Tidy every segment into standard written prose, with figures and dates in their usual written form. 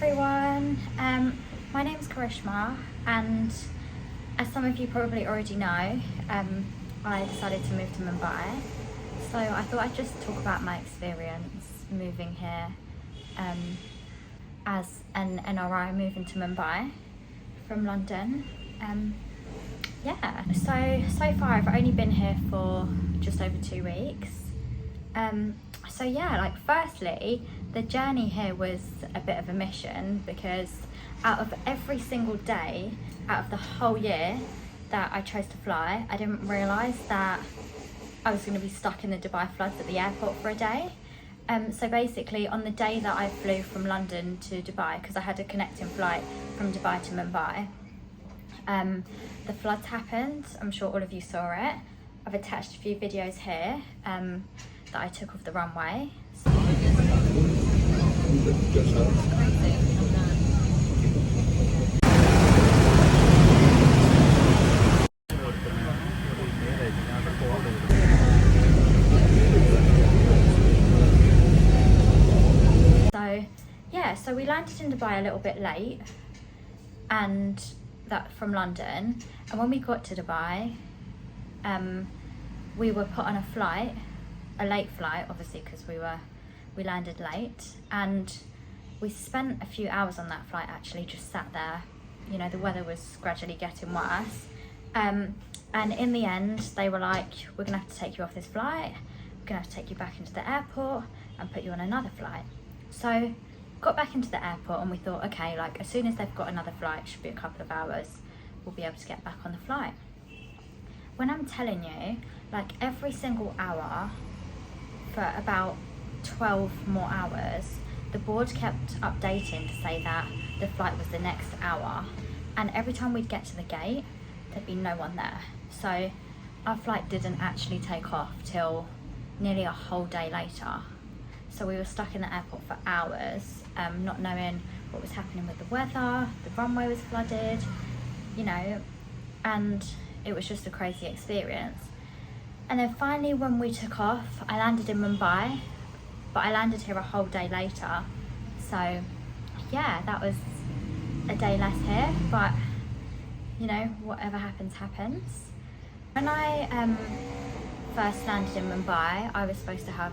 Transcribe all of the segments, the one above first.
everyone, my name's Karishma, and as some of you probably already know, I decided to move to Mumbai. So I thought I'd just talk about my experience moving here as an NRI moving to Mumbai from London. So far I've only been here for just over 2 weeks. Firstly, the journey here was a bit of a mission, because out of every single day, out of the whole year that I chose to fly, I didn't realise that I was going to be stuck in the Dubai floods at the airport for a day. So basically, on the day that I flew from London to Dubai, because I had a connecting flight from Dubai to Mumbai, the floods happened. I'm sure all of you saw it. I've attached a few videos here that I took off the runway. So we landed in Dubai a little bit late, and that from London, and when we got to Dubai, we were put on a flight, a late flight obviously, because we landed late, and we spent a few hours on that flight actually just sat there. You know, the weather was gradually getting worse, and in the end they were like, we're gonna have to take you off this flight, we're gonna have to take you back into the airport and put you on another flight. So got back into the airport and we thought, okay, like as soon as they've got another flight, should be a couple of hours, we'll be able to get back on the flight. When I'm telling you, like every single hour for about 12 more hours, the board kept updating to say that the flight was the next hour, and every time we'd get to the gate, there'd be no one there. So our flight didn't actually take off till nearly a whole day later. So we were stuck in the airport for hours, not knowing what was happening with the weather. The runway was flooded, you know, and it was just a crazy experience. And then finally, when we took off, I landed in Mumbai, but I landed here a whole day later. So yeah, that was a day less here, but you know, whatever happens, happens. When I first landed in Mumbai, I was supposed to have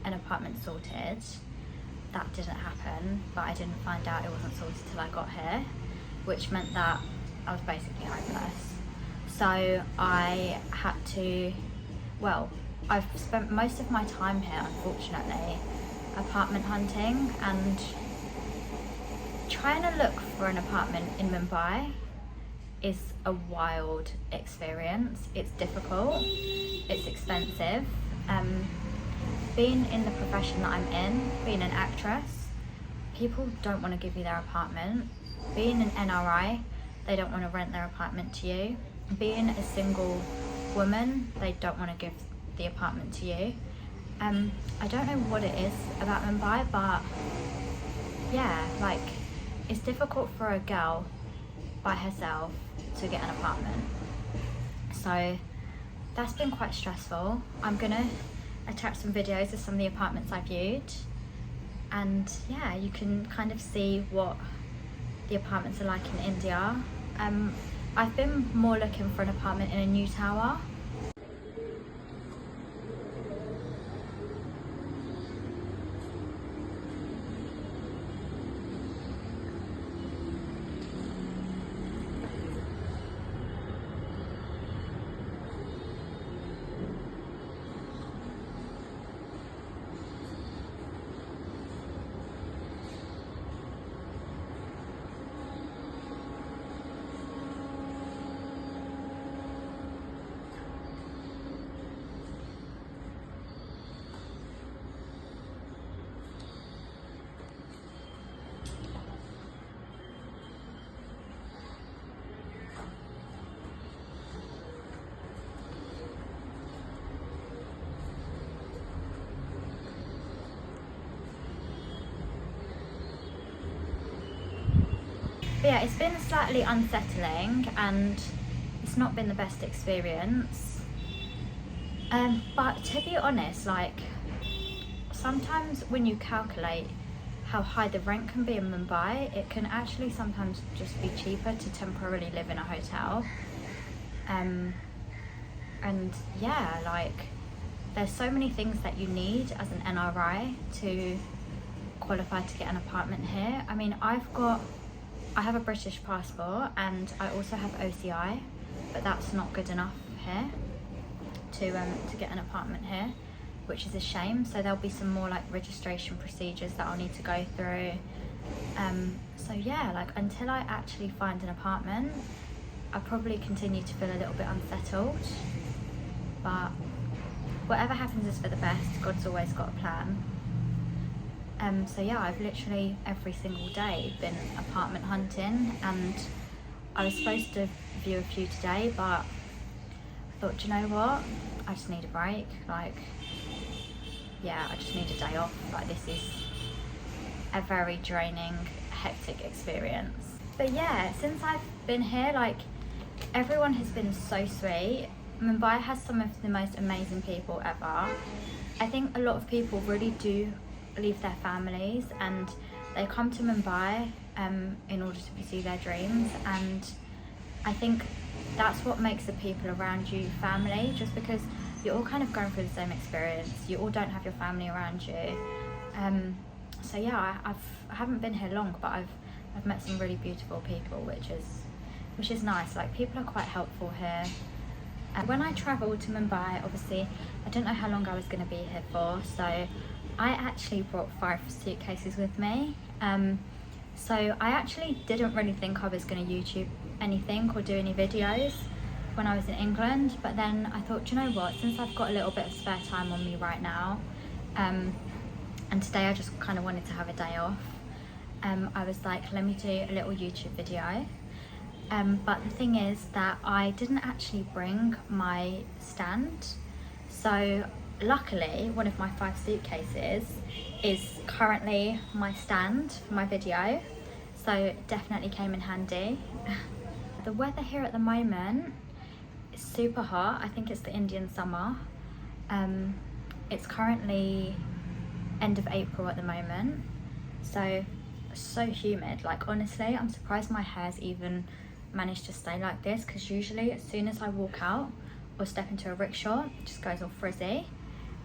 an apartment sorted. That didn't happen, but I didn't find out it wasn't sorted till I got here, which meant that I was basically homeless. So I had to, I've spent most of my time here, unfortunately, apartment hunting and trying to look for an apartment in Mumbai is a wild experience. It's difficult, it's expensive. Being in the profession that I'm in, being an actress, people don't want to give you their apartment. Being an NRI, they don't want to rent their apartment to you. Being a single woman, they don't want to give the apartment to you. I don't know what it is about Mumbai, but yeah, like it's difficult for a girl by herself to get an apartment. So that's been quite stressful. I'm gonna attach some videos of some of the apartments I viewed, and yeah, you can kind of see what the apartments are like in India. I've been more looking for an apartment in a new tower. But yeah, it's been slightly unsettling and it's not been the best experience. But to be honest, like sometimes when you calculate how high the rent can be in Mumbai. It can actually sometimes just be cheaper to temporarily live in a hotel. And yeah, like there's so many things that you need as an NRI to qualify to get an apartment here. I mean, I have a British passport and I also have OCI, but that's not good enough here to get an apartment here, which is a shame. So there'll be some more like registration procedures that I'll need to go through. So yeah, like until I actually find an apartment, I'll probably continue to feel a little bit unsettled, but whatever happens is for the best. God's always got a plan. So yeah, I've literally every single day been apartment hunting, and I was supposed to view a few today, but I thought, do you know what? I just need a break. Like, yeah, I just need a day off. Like, this is a very draining, hectic experience. But yeah, since I've been here, like, everyone has been so sweet. Mumbai has some of the most amazing people ever. I think a lot of people really do leave their families and they come to Mumbai in order to pursue their dreams, and I think that's what makes the people around you family, just because you're all kind of going through the same experience. You all don't have your family around you. So yeah, I haven't been here long, but I've met some really beautiful people, which is nice. Like, people are quite helpful here. And when I travelled to Mumbai, obviously I didn't know how long I was going to be here for, so I actually brought 5 suitcases with me. So I actually didn't really think I was going to YouTube anything or do any videos when I was in England, but then I thought, you know what, since I've got a little bit of spare time on me right now, and today I just kind of wanted to have a day off, I was like, let me do a little YouTube video. But the thing is that I didn't actually bring my stand, so luckily one of my 5 suitcases is currently my stand for my video, so it definitely came in handy. The weather here at the moment is super hot. I think it's the Indian summer. It's currently end of April at the moment, so humid. Like, honestly, I'm surprised my hair's even managed to stay like this, because usually as soon as I walk out or step into a rickshaw, it just goes all frizzy.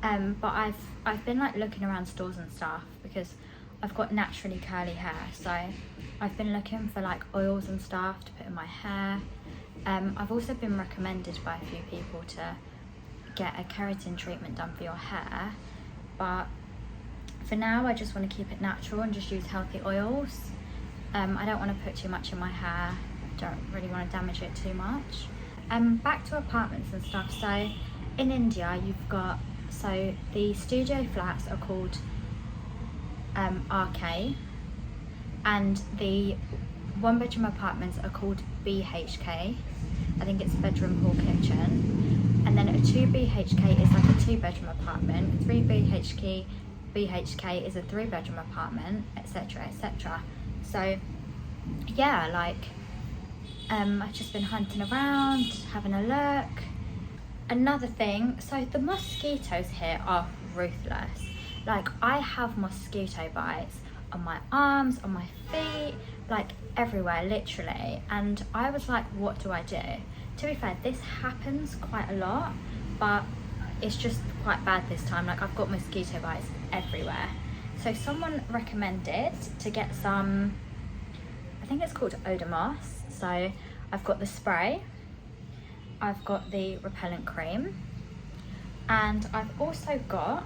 But I've been like looking around stores and stuff, because I've got naturally curly hair, so I've been looking for like oils and stuff to put in my hair. I've also been recommended by a few people to get a keratin treatment done for your hair, but for now I just want to keep it natural and just use healthy oils. I don't want to put too much in my hair, don't really want to damage it too much. Back to apartments and stuff. So in India you've got, so the studio flats are called RK, and the 1-bedroom apartments are called BHK. I think it's bedroom, hall, kitchen. And then a 2 BHK is like a 2-bedroom apartment. 3 BHK is a 3-bedroom apartment, etc, etc. So yeah, like I've just been hunting around, having a look. Another thing, so the mosquitoes here are ruthless. Like, I have mosquito bites on my arms, on my feet, like everywhere, literally. And I was like, what do I do? To be fair, this happens quite a lot, but it's just quite bad this time. Like, I've got mosquito bites everywhere. So someone recommended to get some, I think it's called Odomos. So I've got the spray, I've got the repellent cream, and I've also got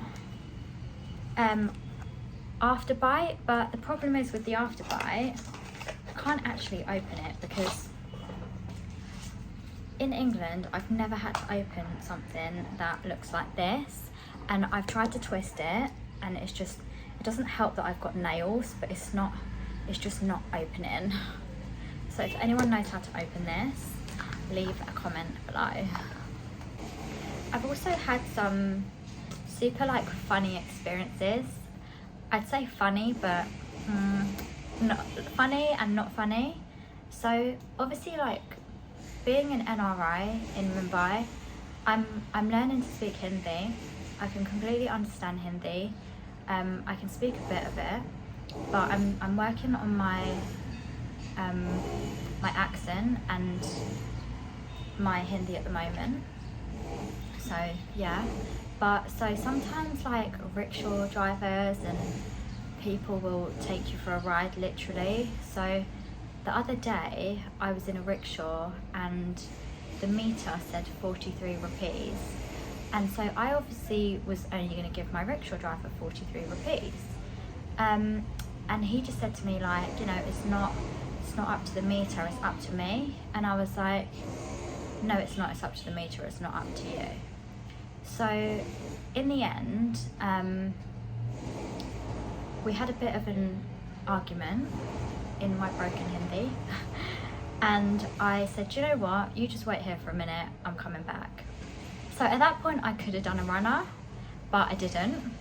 Afterbite. But the problem is with the Afterbite, I can't actually open it, because in England I've never had to open something that looks like this, and I've tried to twist it and it's just, it doesn't help that I've got nails, but it's just not opening. So if anyone knows how to open this, leave a comment below. I've also had some super like funny experiences. I'd say funny, but not funny and not funny. So obviously, like, being an NRI in Mumbai, I'm learning to speak Hindi. I can completely understand Hindi. I can speak a bit of it. but I'm working on my my accent and my Hindi at the moment. So yeah, but so sometimes like rickshaw drivers and people will take you for a ride, literally. So the other day I was in a rickshaw and the meter said 43 rupees, and so I obviously was only going to give my rickshaw driver 43 rupees, and he just said to me, like, you know, it's not up to the meter, it's up to me. And I was like, no, it's not, it's up to the meter, it's not up to you. So in the end, we had a bit of an argument in my broken Hindi and I said, you know what, you just wait here for a minute, I'm coming back. So at that point I could have done a runner, but I didn't.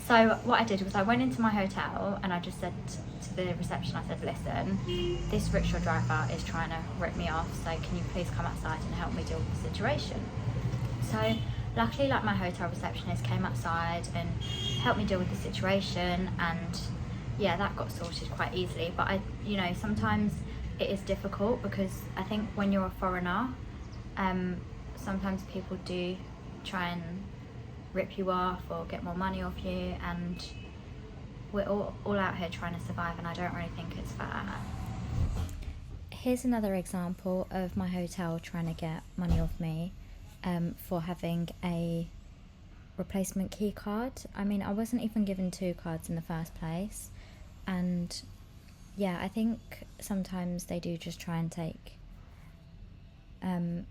So what I did was I went into my hotel and I just said to the reception, I said, listen, this rickshaw driver is trying to rip me off, so can you please come outside and help me deal with the situation? So luckily, like, my hotel receptionist came outside and helped me deal with the situation, and yeah, that got sorted quite easily. But I, you know, sometimes it is difficult because I think when you're a foreigner, sometimes people do try and rip you off or get more money off you, and we're all out here trying to survive, and I don't really think it's fair. Here's another example of my hotel trying to get money off me for having a replacement key card. I mean, I wasn't even given 2 cards in the first place, and yeah, I think sometimes they do just try and take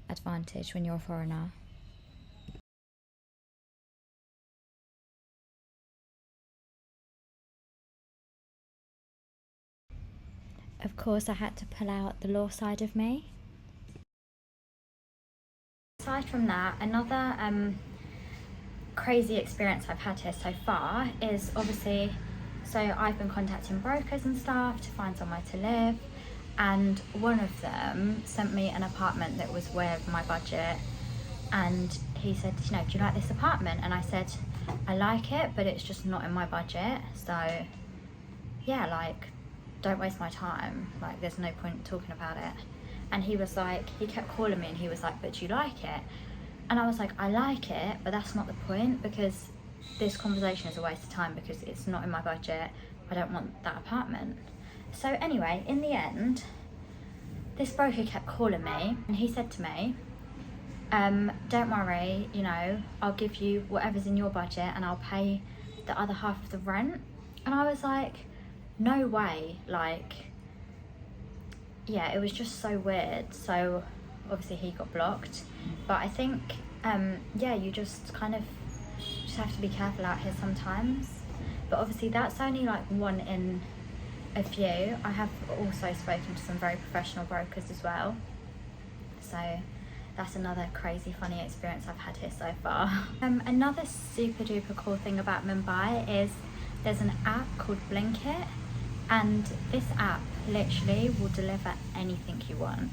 advantage when you're a foreigner. Of course, I had to pull out the law side of me. Aside from that, another crazy experience I've had here so far is obviously, so I've been contacting brokers and stuff to find somewhere to live, and one of them sent me an apartment that was way over my budget, and he said, you know, do you like this apartment? And I said, I like it, but it's just not in my budget, so yeah, like, don't waste my time, like, there's no point talking about it. And he was like, he kept calling me and he was like, but do you like it? And I was like, I like it, but that's not the point, because this conversation is a waste of time because it's not in my budget. I don't want that apartment. So anyway, in the end, this broker kept calling me and he said to me, don't worry, you know, I'll give you whatever's in your budget and I'll pay the other half of the rent. And I was like, no way, like, yeah, it was just so weird. So obviously he got blocked, but I think yeah, you just kind of just have to be careful out here sometimes. But obviously that's only like one in a few. I have also spoken to some very professional brokers as well, so that's another crazy funny experience I've had here so far. Another super duper cool thing about Mumbai is there's an app called Blinkit, and this app literally will deliver anything you want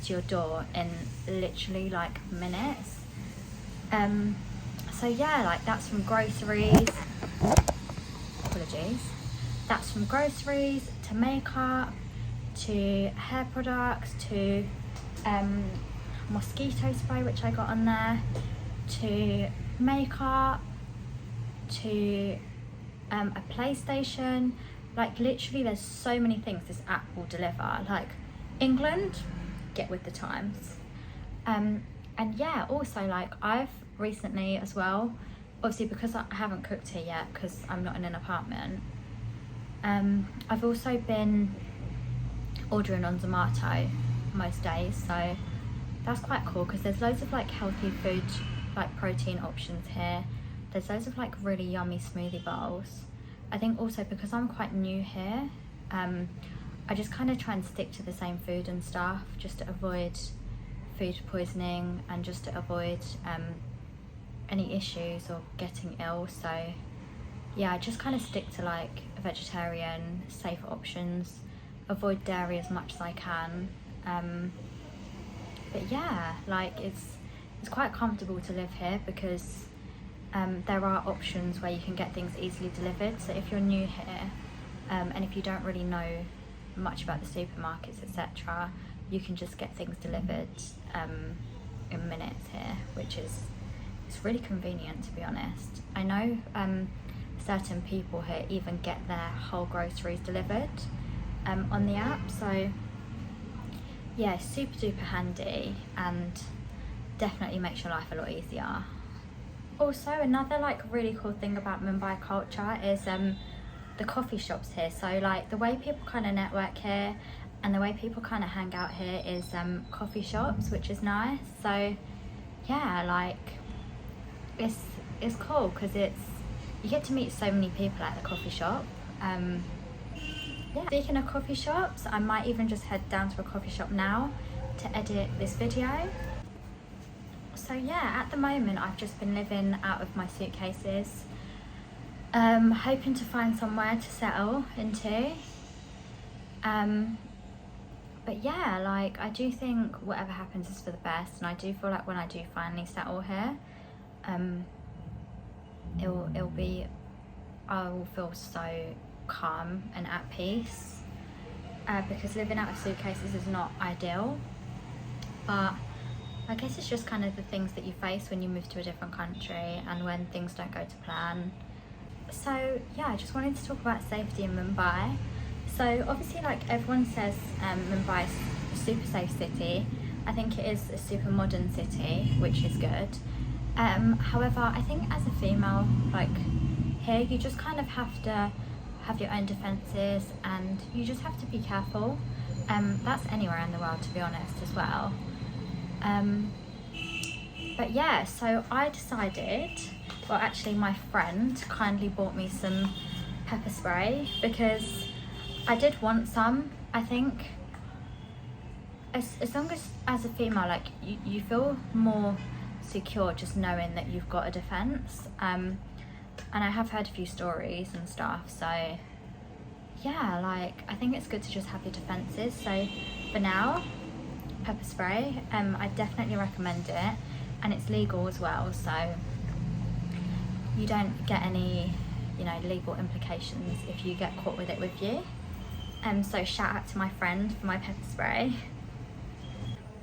to your door in literally like minutes. So yeah, like, that's from groceries, apologies, that's from groceries to makeup to hair products to Mosquito spray, which I got on there, to makeup, to a PlayStation. Like, literally there's so many things this app will deliver. Like, England, get with the times. And yeah, also, like, I've recently as well, obviously because I haven't cooked here yet because I'm not in an apartment, I've also been ordering on Zomato most days, so that's quite cool because there's loads of like healthy food, like protein options here. There's loads of like really yummy smoothie bowls. I think also because I'm quite new here, I just kind of try and stick to the same food and stuff just to avoid food poisoning and just to avoid any issues or getting ill. So yeah, I just kind of stick to like vegetarian, safe options, avoid dairy as much as I can. But yeah, like, it's quite comfortable to live here because there are options where you can get things easily delivered. So if you're new here, and if you don't really know much about the supermarkets, etc., you can just get things delivered in minutes here, which is, it's really convenient, to be honest. I know certain people here even get their whole groceries delivered on the app, so yeah, super duper handy and definitely makes your life a lot easier. Also, another like really cool thing about Mumbai culture is the coffee shops here. So like the way people kind of network here and the way people kind of hang out here is coffee shops, which is nice. So yeah, like it's cool because you get to meet so many people at the coffee shop. Yeah. Speaking of coffee shops, I might even just head down to a coffee shop now to edit this video. So yeah, at the moment I've just been living out of my suitcases, hoping to find somewhere to settle into. But yeah, like I do think whatever happens is for the best, and I do feel like when I do finally settle here, I will feel so calm and at peace, because living out of suitcases is not ideal, but I guess it's just kind of the things that you face when you move to a different country and when things don't go to plan. So yeah, I just wanted to talk about safety in Mumbai. So obviously, like everyone says, Mumbai is a super safe city. I think it is a super modern city, which is good. However, I think as a female, like here, you just kind of have to have your own defences and you just have to be careful. That's anywhere in the world, to be honest, as well. But yeah, so I decided, well actually my friend kindly bought me some pepper spray because I did want some. I think as long as a female, like you feel more secure just knowing that you've got a defence, and I have heard a few stories and stuff, so yeah, like I think it's good to just have your defences. So for now, pepper spray, I definitely recommend it, and it's legal as well, so you don't get any, you know, legal implications if you get caught with it with you. So shout out to my friend for my pepper spray.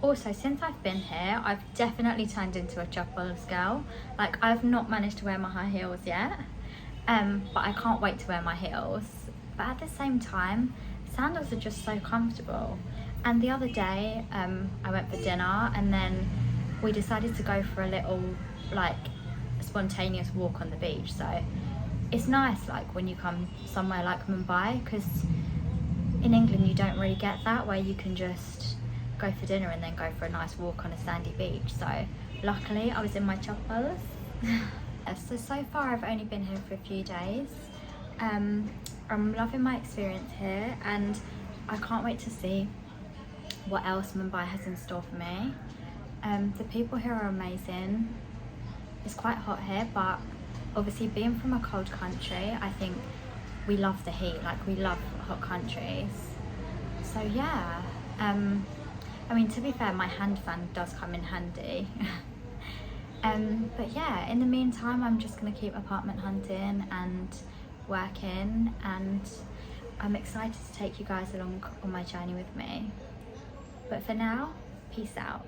Also, since I've been here, I've definitely turned into a chappals girl. Like I've not managed to wear my high heels yet, but I can't wait to wear my heels. But at the same time, sandals are just so comfortable. And the other day, I went for dinner and then we decided to go for a little like spontaneous walk on the beach. So it's nice like when you come somewhere like Mumbai, because in England you don't really get that, where you can just go for dinner and then go for a nice walk on a sandy beach. So luckily I was in my chappals. So far I've only been here for a few days. I'm loving my experience here and I can't wait to see what else Mumbai has in store for me. The people here are amazing. It's quite hot here, but obviously being from a cold country, I think we love the heat, like we love hot countries. So yeah, I mean, to be fair, my hand fan does come in handy. But yeah, in the meantime, I'm just gonna keep apartment hunting and working, and I'm excited to take you guys along on my journey with me. But for now, peace out.